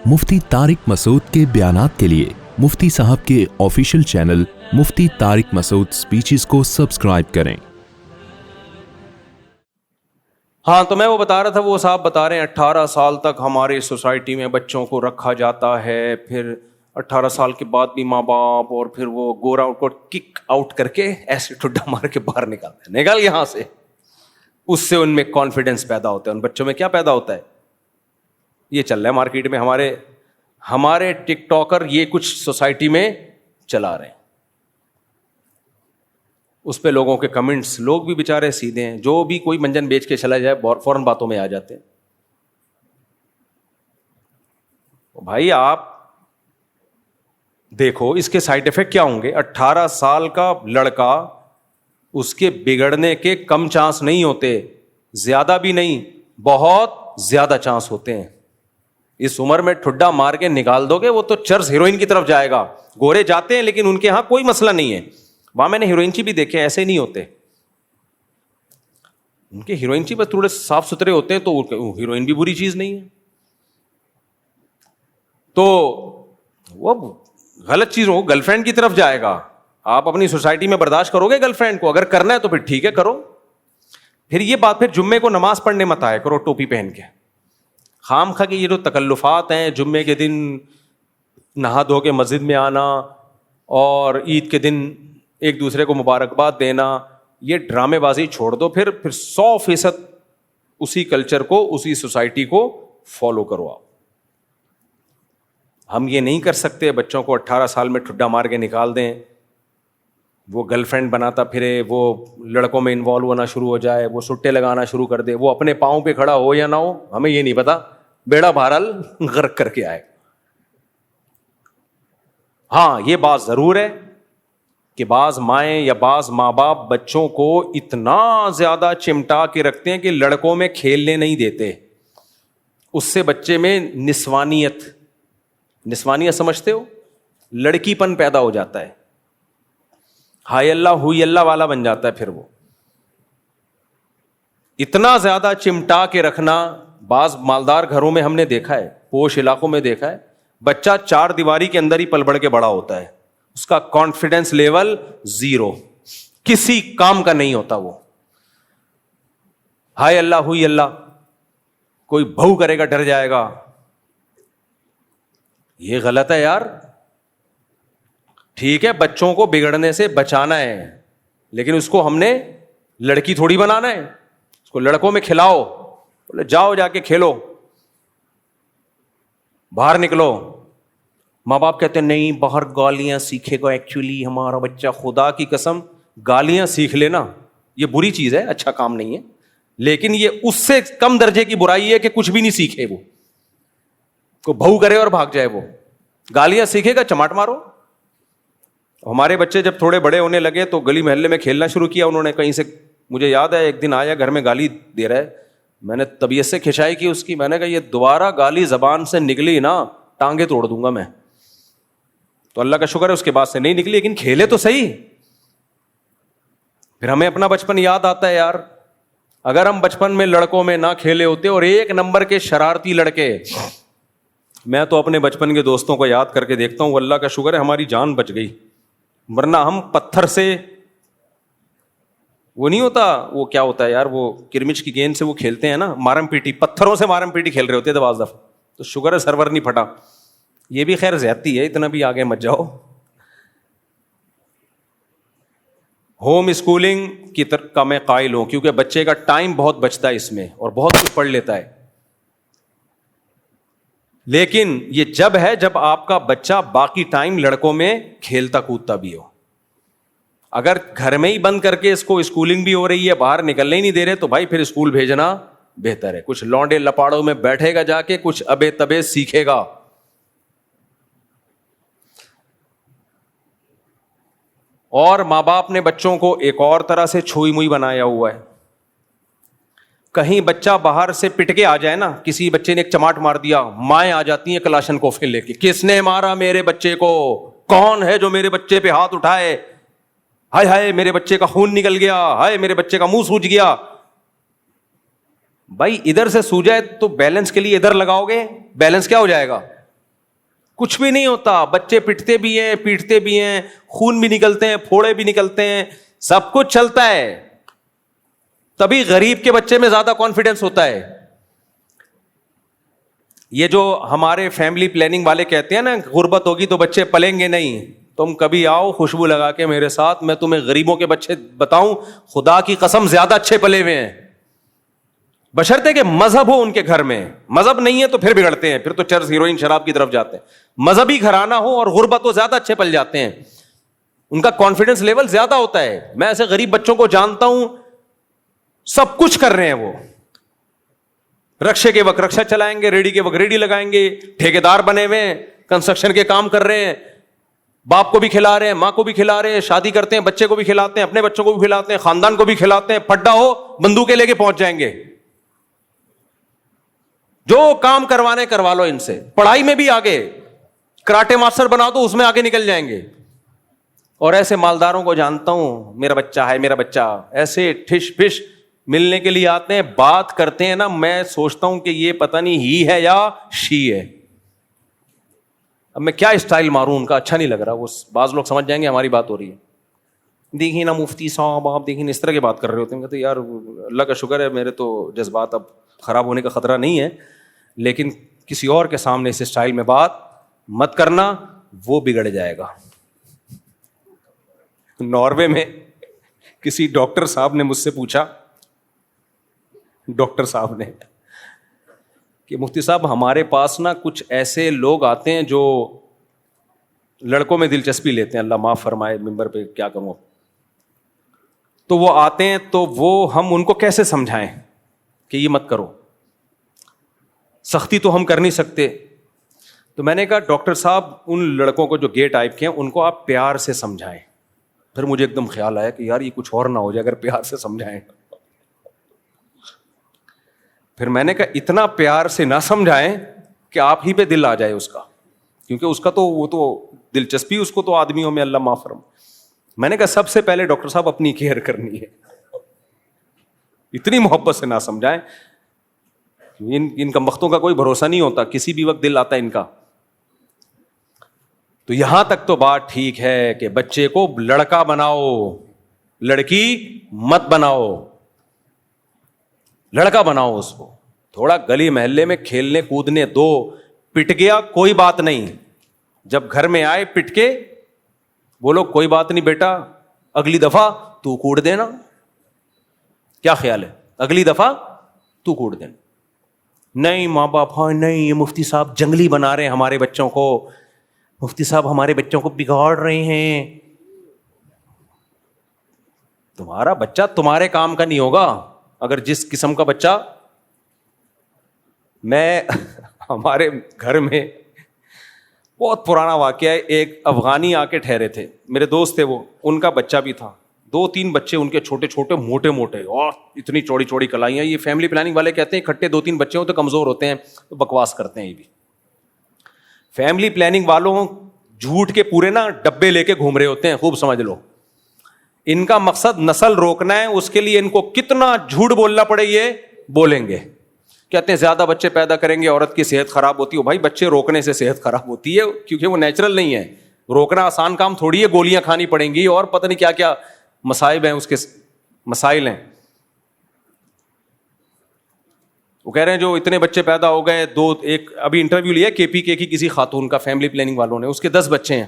مفتی طارق مسعود کے بیانات کے لیے مفتی صاحب کے آفیشیل چینل مفتی طارق مسعود سپیچز کو سبسکرائب کریں۔ ہاں تو میں وہ بتا رہا تھا، وہ صاحب بتا رہے ہیں 18 سال تک ہمارے سوسائٹی میں بچوں کو رکھا جاتا ہے، پھر 18 سال کے بعد بھی ماں باپ اور پھر وہ گورا کو کک آؤٹ کر کے ایسے ٹھڈا مار کے باہر نکالتے ہیں، نکال یہاں سے۔ اس سے ان میں کانفیڈنس پیدا ہوتا ہے، ان بچوں میں کیا پیدا ہوتا ہے؟ یہ چل رہا ہے مارکیٹ میں، ہمارے ٹک ٹاکر یہ کچھ سوسائٹی میں چلا رہے ہیں۔ اس پہ لوگوں کے کمنٹس، لوگ بھی بےچارے سیدھے ہیں، جو بھی کوئی منجن بیچ کے چلا جائے فوراً باتوں میں آ جاتے ہیں۔ بھائی آپ دیکھو اس کے سائیڈ ایفیکٹ کیا ہوں گے۔ 18 سال کا لڑکا، اس کے بگڑنے کے کم چانس نہیں ہوتے، زیادہ بھی نہیں، بہت زیادہ چانس ہوتے ہیں۔ اس عمر میں ٹھڈا مار کے نکال دو گے، وہ تو چرس ہیروئن کی طرف جائے گا۔ گورے جاتے ہیں لیکن ان کے ہاں کوئی مسئلہ نہیں ہے، وہاں میں نے ہیروئنچی بھی دیکھے، ایسے نہیں ہوتے ان کے ہیروئنچی بس تھوڑے صاف ستھرے ہوتے ہیں، تو ہیروئن بھی بری چیز نہیں ہے، تو وہ غلط چیز ہو، گرل فرینڈ کی طرف جائے گا۔ آپ اپنی سوسائٹی میں برداشت کرو گے گرل فرینڈ کو؟ اگر کرنا ہے تو پھر ٹھیک ہے کرو۔ پھر یہ بات، پھر جمعے کو نماز پڑھنے مت آیا کرو ٹوپی پہن کے، خام خواہ کی یہ جو تکلفات ہیں، جمعے کے دن نہا دھو کے مسجد میں آنا اور عید کے دن ایک دوسرے کو مبارکباد دینا، یہ ڈرامے بازی چھوڑ دو۔ پھر 100% اسی کلچر کو، اسی سوسائٹی کو فالو کرو آپ۔ ہم یہ نہیں کر سکتے بچوں کو 18 سال میں ٹھڈا مار کے نکال دیں، وہ گرل فرینڈ بناتا پھرے، وہ لڑکوں میں انوالو ہونا شروع ہو جائے، وہ سٹے لگانا شروع کر دے، وہ اپنے پاؤں پہ کھڑا ہو یا نہ ہو ہمیں یہ نہیں پتا، بیڑا بہرحال غرق کر کے آئے۔ ہاں یہ بات ضرور ہے کہ بعض مائیں یا بعض ماں باپ بچوں کو اتنا زیادہ چمٹا کے رکھتے ہیں کہ لڑکوں میں کھیلنے نہیں دیتے، اس سے بچے میں نسوانیت سمجھتے ہو، لڑکی پن پیدا ہو جاتا ہے، ہائی اللہ ہوئی اللہ والا بن جاتا ہے۔ پھر وہ اتنا زیادہ چمٹا کے رکھنا، بعض مالدار گھروں میں ہم نے دیکھا ہے، پوش علاقوں میں دیکھا ہے، بچہ 4 دیواری کے اندر ہی پل بڑھ کے بڑا ہوتا ہے، اس کا کانفیڈنس لیول 0، کسی کام کا نہیں ہوتا، وہ ہائے اللہ ہوئی اللہ، کوئی بھو کرے گا ڈر جائے گا۔ یہ غلط ہے یار۔ ٹھیک ہے بچوں کو بگڑنے سے بچانا ہے، لیکن اس کو ہم نے لڑکی تھوڑی بنانا ہے، اس کو لڑکوں میں کھلاؤ، بولے جاؤ جا کے کھیلو، باہر نکلو۔ ماں باپ کہتے ہیں نہیں باہر گالیاں سیکھے گا، ایکچولی ہمارا بچہ، خدا کی قسم گالیاں سیکھ لینا یہ بری چیز ہے، اچھا کام نہیں ہے، لیکن یہ اس سے کم درجے کی برائی ہے کہ کچھ بھی نہیں سیکھے، وہ کو بھو کرے اور بھاگ جائے۔ وہ گالیاں سیکھے گا چماٹ مارو۔ ہمارے بچے جب تھوڑے بڑے ہونے لگے تو گلی محلے میں کھیلنا شروع کیا انہوں نے، کہیں سے مجھے یاد ہے ایک دن آیا گھر میں گالی دے رہا ہے، میں نے طبیعت سے کھنچائی کی اس کی، میں نے کہا یہ دوبارہ گالی زبان سے نکلی نا ٹانگیں توڑ دوں گا میں۔ تو اللہ کا شکر ہے اس کے بعد سے نہیں نکلی، لیکن کھیلے تو صحیح۔ پھر ہمیں اپنا بچپن یاد آتا ہے یار، اگر ہم بچپن میں لڑکوں میں نہ کھیلے ہوتے، اور 1 نمبر کے شرارتی لڑکے، میں تو اپنے بچپن کے دوستوں کو یاد کر کے دیکھتا ہوں، اللہ کا شکر ہے ہماری جان بچ گئی، ورنہ ہم پتھر سے، وہ نہیں ہوتا، وہ کیا ہوتا ہے یار، وہ کرمچ کی گیند سے وہ کھیلتے ہیں نا، مارم پیٹی، پتھروں سے مارم پیٹی کھیل رہے ہوتے تھے بعض دفعہ، تو شکر ہے سرور نہیں پھٹا۔ یہ بھی خیر زیادتی ہے، اتنا بھی آگے مت جاؤ۔ ہوم اسکولنگ کی طرف کا میں قائل ہوں، کیونکہ بچے کا ٹائم بہت بچتا ہے اس میں، اور بہت کچھ پڑھ لیتا ہے، لیکن یہ جب ہے جب آپ کا بچہ باقی ٹائم لڑکوں میں کھیلتا کودتا بھی ہو۔ اگر گھر میں ہی بند کر کے اس کو اسکولنگ بھی ہو رہی ہے، باہر نکلنے ہی نہیں دے رہے، تو بھائی پھر اسکول بھیجنا بہتر ہے۔ کچھ لونڈے لپاڑوں میں بیٹھے گا جا کے، کچھ ابے تبے سیکھے گا۔ اور ماں باپ نے بچوں کو ایک اور طرح سے چھوئی موئی بنایا ہوا ہے، کہیں بچہ باہر سے پٹ کے آ جائے نا، کسی بچے نے ایک چماٹ مار دیا، مائیں آ جاتی ہیں کلاشن کوفے لے کے، کس نے مارا میرے بچے کو، کون ہے جو میرے بچے پہ ہاتھ اٹھائے، ہائے ہائے میرے بچے کا خون نکل گیا، ہائے میرے بچے کا منہ سوج گیا۔ بھائی ادھر سے سوجا ہے تو بیلنس کے لیے ادھر لگاؤ گے، بیلنس کیا ہو جائے گا، کچھ بھی نہیں ہوتا. بچے پٹتے بھی ہیں, پیٹتے بھی ہیں, خون بھی نکلتے ہیں, پھوڑے بھی نکلتے ہیں, سب کچھ چلتا ہے. تبھی غریب کے بچے میں زیادہ کانفیڈنس ہوتا ہے. یہ جو ہمارے فیملی پلاننگ والے کہتے ہیں نا غربت ہوگی تو بچے پلیں گے نہیں, تم کبھی آؤ خوشبو لگا کے میرے ساتھ, میں تمہیں غریبوں کے بچے بتاؤں, خدا کی قسم زیادہ اچھے پلے ہوئے ہیں, بشرطے کہ مذہب ہو ان کے گھر میں. مذہب نہیں ہے تو پھر بگڑتے ہیں, پھر تو چرس, ہیروئن, شراب کی طرف جاتے ہیں. مذہبی گھرانہ ہو اور غربت ہو, زیادہ اچھے پل جاتے ہیں, ان کا کانفیڈنس لیول زیادہ ہوتا ہے. میں ایسے غریب بچوں کو جانتا ہوں, سب کچھ کر رہے ہیں وہ, رکشے کے وقت رکشا چلائیں گے, ریڈی کے وقت ریڈی لگائیں گے, ٹھیکیدار بنے ہوئے ہیں, کنسٹرکشن کے کام کر رہے ہیں, باپ کو بھی کھلا رہے ہیں, ماں کو بھی کھلا رہے ہیں, شادی کرتے ہیں, بچے کو بھی کھلاتے ہیں, اپنے بچوں کو بھی کھلاتے ہیں, خاندان کو بھی کھلاتے ہیں. پھڈا ہو بندوقیں لے کے پہنچ جائیں گے, جو کام کروانے کروا لو ان سے. پڑھائی میں بھی آگے, کراٹے ماسٹر بنا دو اس میں آگے نکل جائیں گے. اور ایسے مالداروں کو جانتا ہوں, میرا بچہ ہے میرا بچہ, ایسے ٹھش پش ملنے کے لیے آتے ہیں, بات کرتے ہیں نا, میں سوچتا ہوں کہ یہ پتہ نہیں ہی ہے یا شی ہے. اب میں کیا اسٹائل ماروں ان کا, اچھا نہیں لگ رہا. وہ بعض لوگ سمجھ جائیں گے ہماری بات ہو رہی ہے. دیکھیے نا مفتی صاحب, آپ دیکھیں اس طرح کی بات کر رہے ہوتے ہیں. کہتے یار اللہ کا شکر ہے میرے تو جذبات اب خراب ہونے کا خطرہ نہیں ہے, لیکن کسی اور کے سامنے اس اسٹائل میں بات مت کرنا, وہ بگڑ جائے گا. ناروے میں کسی ڈاکٹر صاحب نے مجھ سے پوچھا, ڈاکٹر صاحب نے, کہ مفتی صاحب ہمارے پاس نا کچھ ایسے لوگ آتے ہیں جو لڑکوں میں دلچسپی لیتے ہیں, اللہ معاف فرمائے ممبر پہ کیا کروں, تو وہ آتے ہیں تو وہ ہم ان کو کیسے سمجھائیں کہ یہ مت کرو, سختی تو ہم کر نہیں سکتے. تو میں نے کہا ڈاکٹر صاحب ان لڑکوں کو جو گے ٹائپ کے ہیں ان کو آپ پیار سے سمجھائیں. پھر مجھے ایک دم خیال آیا کہ یار یہ کچھ اور نہ ہو جائے اگر پیار سے سمجھائیں. پھر میں نے کہا اتنا پیار سے نہ سمجھائیں کہ آپ ہی پہ دل آ جائے اس کا, کیونکہ اس کا تو وہ تو دلچسپی اس کو تو آدمیوں میں اللہ معاف فرمائے. میں نے کہا سب سے پہلے ڈاکٹر صاحب اپنی کیئر کرنی ہے, اتنی محبت سے نہ سمجھائیں. ان کمبختوں کا کوئی بھروسہ نہیں ہوتا, کسی بھی وقت دل آتا ہے ان کا. تو یہاں تک تو بات ٹھیک ہے کہ بچے کو لڑکا بناؤ, لڑکی مت بناؤ, لڑکا بناؤ اس کو. تھوڑا گلی محلے میں کھیلنے کودنے دو, پٹ گیا کوئی بات نہیں, جب گھر میں آئے پٹ کے بولو کوئی بات نہیں بیٹا, اگلی دفعہ تو کوڑ دینا. کیا خیال ہے, اگلی دفعہ تو کوڑ دینا. نہیں ماں باپ, ہاں نہیں یہ مفتی صاحب جنگلی بنا رہے ہیں ہمارے بچوں کو, مفتی صاحب ہمارے بچوں کو بگاڑ رہے ہیں. تمہارا بچہ تمہارے کام کا نہیں ہوگا. اگر جس قسم کا بچہ, میں ہمارے گھر میں بہت پرانا واقعہ ہے, ایک افغانی آ کے ٹھہرے تھے, میرے دوست تھے وہ, ان کا بچہ بھی تھا, 2-3 بچے ان کے چھوٹے چھوٹے موٹے موٹے اور اتنی چوڑی چوڑی کلائیاں. یہ فیملی پلاننگ والے کہتے ہیں اکٹھے 2-3 بچے ہوں تو کمزور ہوتے ہیں, تو بکواس کرتے ہیں. یہ بھی فیملی پلاننگ والوں جھوٹ کے پورے نا ڈبے لے کے گھوم رہے ہوتے ہیں, خوب سمجھ لو. ان کا مقصد نسل روکنا ہے, اس کے لیے ان کو کتنا جھوٹ بولنا پڑے یہ بولیں گے. کہتے ہیں زیادہ بچے پیدا کریں گے عورت کی صحت خراب ہوتی ہے. بھائی بچے روکنے سے صحت خراب ہوتی ہے, کیونکہ وہ نیچرل نہیں ہے. روکنا آسان کام تھوڑی ہے, گولیاں کھانی پڑیں گی اور پتہ نہیں کیا کیا مصائب ہیں, اس کے مسائل ہیں. وہ کہہ رہے ہیں جو اتنے بچے پیدا ہو گئے, ایک ابھی انٹرویو لیا KPK کی کسی خاتون کا فیملی پلاننگ والوں نے, اس کے 10 بچے ہیں,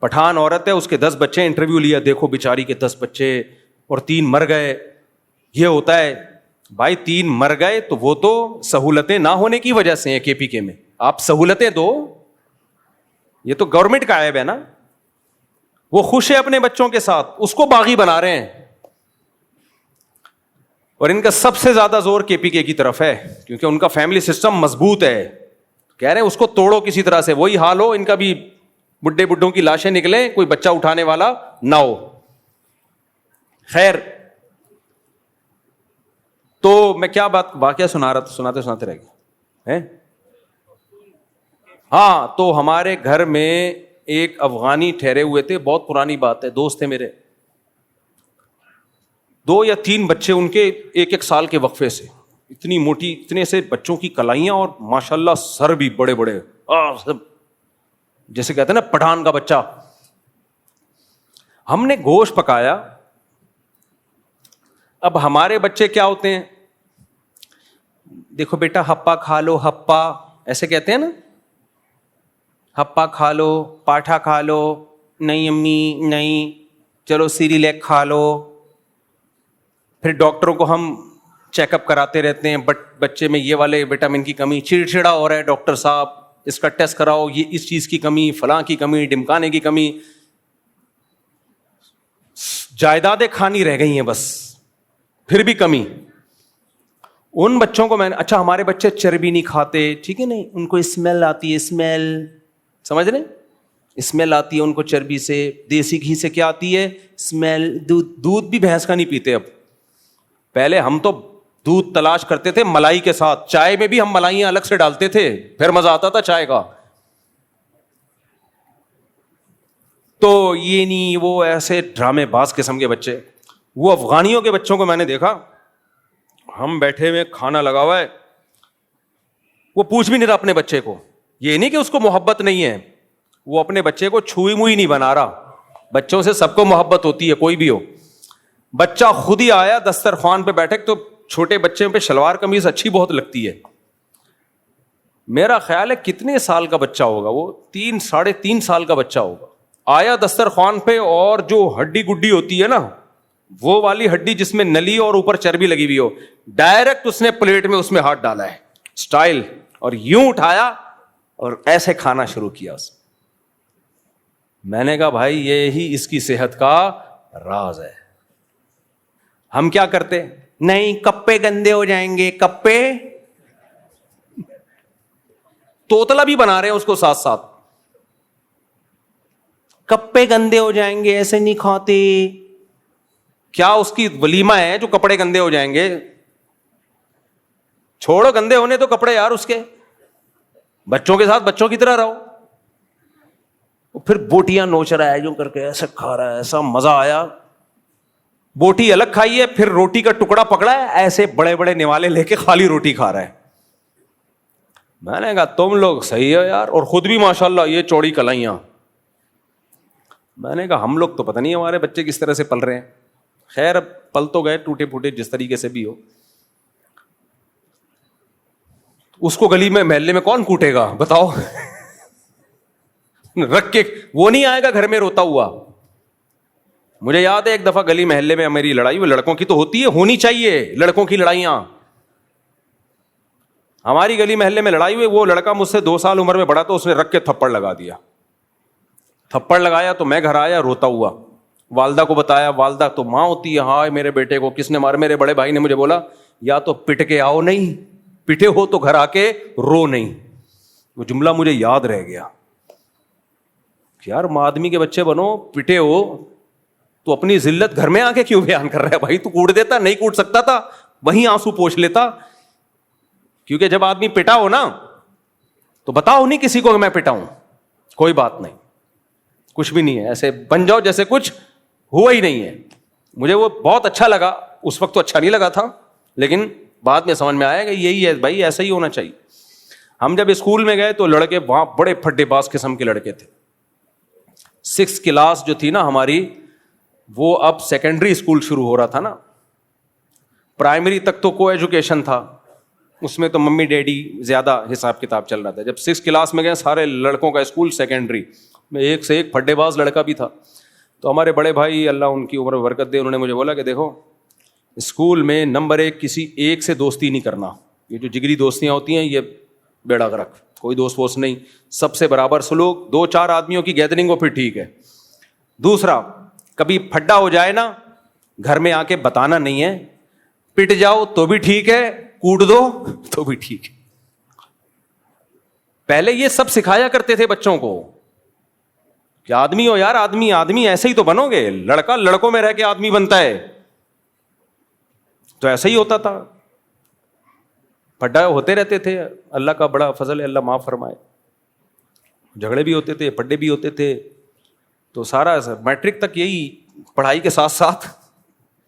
پٹھان عورت ہے, اس کے 10 بچے ہیں. انٹرویو لیا, دیکھو بیچاری کے 10 بچے اور 3 مر گئے. یہ ہوتا ہے بھائی, 3 مر گئے تو وہ تو سہولتیں نہ ہونے کی وجہ سے ہیں. KPK میں آپ سہولتیں دو, یہ تو گورنمنٹ کا عیب ہے نا. وہ خوش ہے اپنے بچوں کے ساتھ, اس کو باغی بنا رہے ہیں. اور ان کا سب سے زیادہ زور KPK کی طرف ہے, کیونکہ ان کا فیملی سسٹم مضبوط ہے. کہہ رہے ہیں اس کو توڑو کسی طرح سے, وہی حال ہو ان کا بھی, بڈھے بڈھوں کی لاشیں نکلیں, کوئی بچہ اٹھانے والا نہ ہو. خیر, تو میں کیا بات واقعہ سنا رہا تھا, سناتے رہ گیا. ہاں, تو ہمارے گھر میں ایک افغانی ٹھہرے ہوئے تھے, بہت پرانی بات ہے, دوست تھے میرے. 2 یا 3 بچے ان کے 1-1 سال کے وقفے سے, اتنی موٹی, اتنے سے بچوں کی کلائیاں, اور ماشاءاللہ سر بھی بڑے بڑے, سب جیسے کہتے ہیں نا پٹھان کا بچہ. ہم نے گوشت پکایا. اب ہمارے بچے کیا ہوتے ہیں, دیکھو بیٹا ہپا کھا لو, ہپا ایسے کہتے ہیں نا, ہپا کھا لو, پاٹھا کھا لو, نہیں امی نہیں, چلو سیریلیک کھا لو. پھر ڈاکٹروں کو ہم چیک اپ کراتے رہتے ہیں, بٹ بچے میں یہ والے وٹامن کی کمی, چڑچڑا ہو رہا ہے ڈاکٹر صاحب اس کا ٹیسٹ کراؤ, یہ اس چیز کی کمی, فلاں کی کمی, ڈمکانے کی کمی. جائیدادیں کھانی رہ گئی ہیں بس, پھر بھی کمی. ان بچوں کو میں نے, اچھا ہمارے بچے چربی نہیں کھاتے, ٹھیک ہے, نہیں ان کو اسمیل آتی ہے, اسمیل سمجھ رہے, اسمیل آتی ہے ان کو چربی سے. دیسی گھی سے کیا آتی ہے, اسمیل. دودھ بھی بھینس کا نہیں پیتے اب. پہلے ہم تو دودھ تلاش کرتے تھے ملائی کے ساتھ, چائے میں بھی ہم ملائیاں الگ سے ڈالتے تھے, پھر مزہ آتا تھا چائے کا. تو یہ نہیں, وہ ایسے ڈرامے باز قسم کے بچے. وہ افغانیوں کے بچوں کو میں نے دیکھا, ہم بیٹھے ہوئے کھانا لگا ہوا ہے, وہ پوچھ بھی نہیں رہا اپنے بچے کو. یہ نہیں کہ اس کو محبت نہیں ہے, وہ اپنے بچے کو چھوئی موئی نہیں بنا رہا. بچوں سے سب کو محبت ہوتی ہے, کوئی بھی ہو. بچہ خود ہی آیا دسترخوان پہ بیٹھے, تو چھوٹے بچے پہ شلوار قمیض اچھی بہت لگتی ہے. میرا خیال ہے کتنے سال کا بچہ ہوگا وہ, 3-3.5 سال کا بچہ ہوگا. آیا دسترخوان پہ, اور جو ہڈی گڈی ہوتی ہے نا, وہ والی ہڈی جس میں نلی اور اوپر چربی لگی ہوئی ہو, ڈائریکٹ اس نے پلیٹ میں اس میں ہاتھ ڈالا ہے اسٹائل, اور یوں اٹھایا اور ایسے کھانا شروع کیا. میں نے کہا بھائی یہی اس کی صحت کا راز ہے. ہم کیا کرتے, نہیں کپے گندے ہو جائیں گے, کپے توتلا بھی بنا رہے ہیں اس کو ساتھ ساتھ, کپے گندے ہو جائیں گے, ایسے نہیں کھاتے. کیا اس کی ولیمہ ہے جو کپڑے گندے ہو جائیں گے؟ چھوڑو گندے ہونے تو کپڑے یار اس کے, بچوں کے ساتھ بچوں کی طرح رہو. پھر بوٹیاں نوچ رہا ہے جو کر کے, ایسے کھا رہا ہے, ایسا مزہ آیا. بوٹی الگ کھائی ہے, پھر روٹی کا ٹکڑا پکڑا ہے, ایسے بڑے بڑے نوالے لے کے خالی روٹی کھا رہا ہے. میں نے کہا تم لوگ صحیح ہو یار, اور خود بھی ماشاءاللہ یہ چوڑی کلائیاں. میں نے کہا ہم لوگ تو پتہ نہیں ہمارے بچے کس طرح سے پل رہے ہیں. خیر اب پل تو گئے ٹوٹے پھوٹے جس طریقے سے بھی ہو. اس کو گلی میں محلے میں کون کوٹے گا بتاؤ؟ رکھ کے وہ نہیں آئے گا گھر میں روتا ہوا. مجھے یاد ہے ایک دفعہ گلی محلے میں میری لڑائی, وہ لڑکوں کی تو ہوتی ہے, ہونی چاہیے لڑکوں کی لڑائیاں. ہماری گلی محلے میں لڑائی ہوئی, وہ لڑکا مجھ سے 2 سال عمر میں بڑا, تو اس نے رکھ کے تھپڑ لگا دیا. تھپڑ لگایا تو میں گھر آیا روتا ہوا, والدہ کو بتایا, والدہ تو ماں ہوتی ہے, ہاں میرے بیٹے کو کس نے مارا. میرے بڑے بھائی نے مجھے بولا یا تو پٹ کے آؤ, نہیں پٹے ہو تو گھر آ کے رو نہیں. وہ جملہ مجھے یاد رہ گیا کہ یار آدمی کے بچے بنو, پٹے ہو تو اپنی ذلت گھر میں آ کے کیوں بیان کر رہا ہے بھائی؟ تو کوٹ دیتا, نہیں کوٹ سکتا تھا وہیں آنسو پوچھ لیتا. کیونکہ جب آدمی پٹا ہو نا تو بتاؤ نہیں کسی کو کہ میں پٹا ہوں, کوئی بات نہیں, کچھ بھی نہیں ہے, ایسے بن جاؤ جیسے کچھ ہوا ہی نہیں ہے. مجھے وہ بہت اچھا لگا, اس وقت تو اچھا نہیں لگا تھا, لیکن بعد میں سمجھ میں آیا کہ یہی ہے بھائی, ایسا ہی ہونا چاہیے. ہم جب اسکول میں گئے تو لڑکے وہاں بڑے پھڈے باز قسم کے لڑکے تھے. 6th کلاس جو تھی نا ہماری, وہ اب سیکنڈری اسکول شروع ہو رہا تھا نا. پرائمری تک تو کو ایجوکیشن تھا, اس میں تو ممی ڈیڈی زیادہ حساب کتاب چل رہا تھا. جب 6th کلاس میں گئے سارے لڑکوں کا اسکول سیکنڈری میں, ایک سے ایک پھڈے باز لڑکا بھی تھا. تو ہمارے بڑے بھائی اللہ ان کی عمر میں برکت دے, انہوں نے مجھے بولا کہ دیکھو اسکول میں نمبر 1 کسی ایک سے دوستی نہیں کرنا. یہ جو جگری دوستیاں ہوتی ہیں یہ بیڑا غرق, کوئی دوست ووست نہیں, سب سے برابر سلوک. 2-4 آدمیوں کی گیدرنگ ہو پھر ٹھیک ہے. دوسرا, کبھی پھڈا ہو جائے نا گھر میں آ کے بتانا نہیں ہے, پٹ جاؤ تو بھی ٹھیک ہے, کوٹ دو تو بھی ٹھیک ہے. پہلے یہ سب سکھایا کرتے تھے بچوں کو کہ آدمی ہو یار, آدمی ایسے ہی تو بنو گے. لڑکا لڑکوں میں رہ کے آدمی بنتا ہے, تو ایسا ہی ہوتا تھا. پھڈا ہوتے رہتے تھے, اللہ کا بڑا فضل ہے, اللہ معاف فرمائے. جھگڑے بھی ہوتے تھے, پھڈے بھی ہوتے تھے. تو سارا میٹرک تک یہی پڑھائی کے ساتھ ساتھ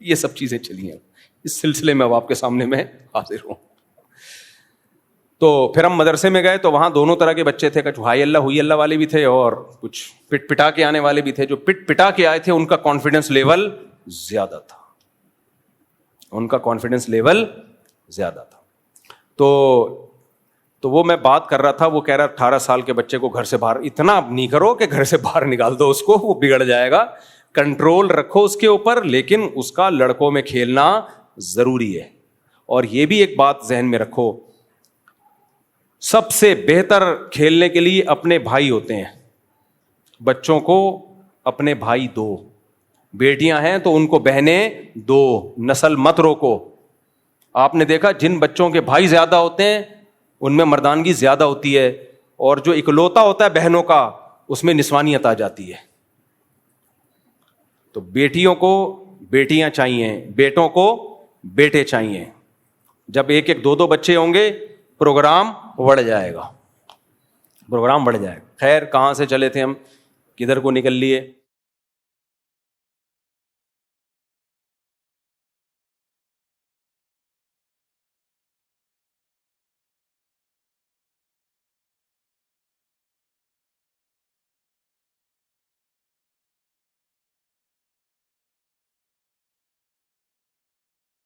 یہ سب چیزیں چلی ہیں. اس سلسلے میں اب آپ کے سامنے میں حاضر ہوں. تو پھر ہم مدرسے میں گئے تو وہاں دونوں طرح کے بچے تھے, کچھ ہائی اللہ ہوئی اللہ والے بھی تھے اور کچھ پٹ پٹا کے آنے والے بھی تھے. جو پٹ پٹا کے آئے تھے ان کا کانفیڈنس لیول زیادہ تھا, ان کا کانفیڈنس لیول زیادہ تھا. تو وہ میں بات کر رہا تھا, وہ کہہ رہا 18 سال کے بچے کو گھر سے باہر, اتنا نہیں کرو کہ گھر سے باہر نکال دو اس کو, وہ بگڑ جائے گا, کنٹرول رکھو اس کے اوپر, لیکن اس کا لڑکوں میں کھیلنا ضروری ہے. اور یہ بھی ایک بات ذہن میں رکھو, سب سے بہتر کھیلنے کے لیے اپنے بھائی ہوتے ہیں. بچوں کو اپنے بھائی دو, بیٹیاں ہیں تو ان کو بہنیں دو, نسل مت روکو. آپ نے دیکھا جن بچوں کے بھائی زیادہ ہوتے ہیں ان میں مردانگی زیادہ ہوتی ہے, اور جو اکلوتا ہوتا ہے بہنوں کا اس میں نسوانیت آ جاتی ہے. تو بیٹیوں کو بیٹیاں چاہیے, بیٹوں کو بیٹے چاہیے. جب ایک ایک دو بچے ہوں گے پروگرام بڑھ جائے گا, پروگرام بڑھ جائے گا. خیر کہاں سے چلے تھے ہم, کدھر کو نکل لیے.